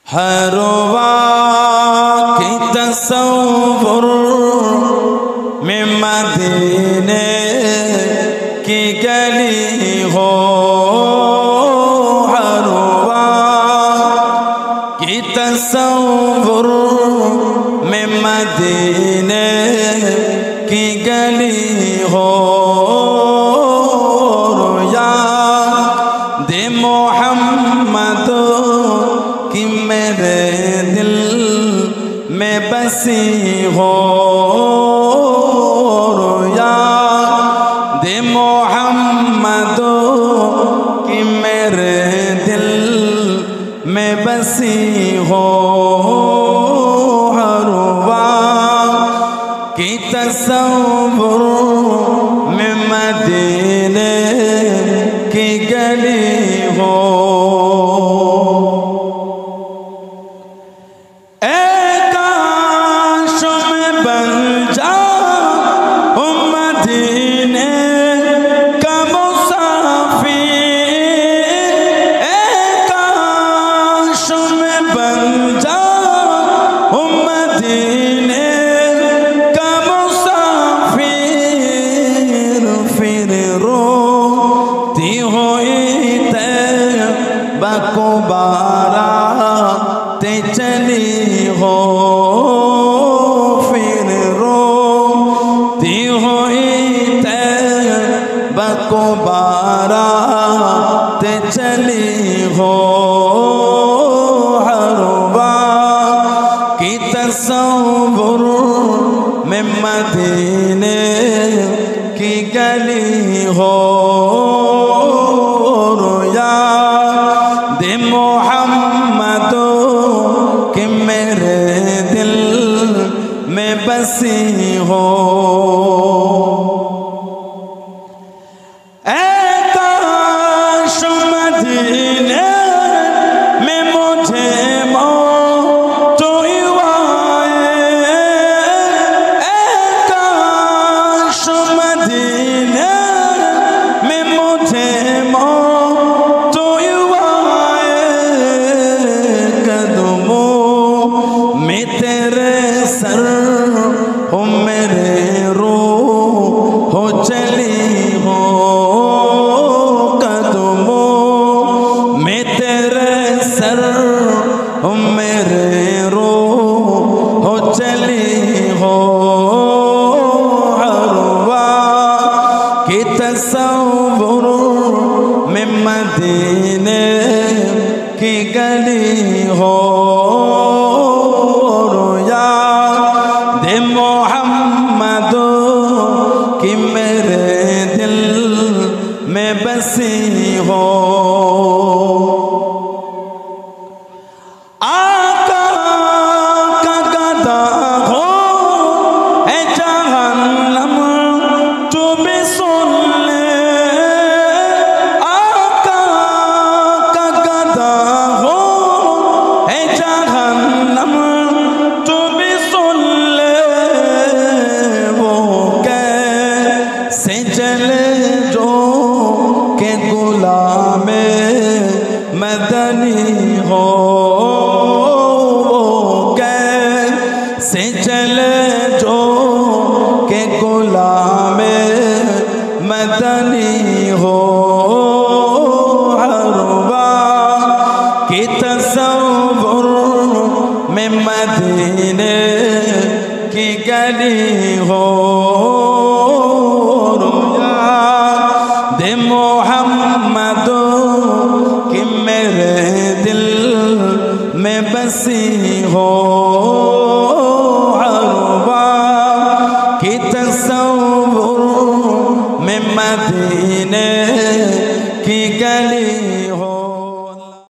हर वाक़ी तसव्वुर में मदीने की गली हो, हर वाक़ी तसव्वुर में मदीने की गली हो। याद मोहम्मद कि मेरे दिल में बसी हो, याद मोहम्मद कि मेरे दिल में बसी हो। हर वाक़ी तसव्वुर में मदीने की गली हो। को बारात चली हो, फिर रोती हुई तैयबा को बारात चली हो। हर वाक़ी तसव्वुर में मदीने की गली हो। मोहम्मद कि मेरे दिल में बसी हो। काश मदीने में मुझे मौत आए, काश मदीने में मुझे तेरे सर हो मेरे रूह हो चली हो, कदमों में तेरे सर हो मेरे रूह हो चली हो। हर वाक़ी तसव्वुर में मदीने की गली हो। मोहम्मद कि मेरे दिल में बसी हो। आका का गदा हो है जहन्नम तू भी सुन ले, आका का गदा हो है जहन्नम तू भी सुन ले। से चले जो के गुलामे मदनी हो, कैसे चले जो के गुलामे मदनी हो। हर वाक़ी तसव्वुर में मदीने की गली हो। मोहम्मद कि मेरे दिल में बसी हो। हर वाक़ी तसव्वुर में मदीने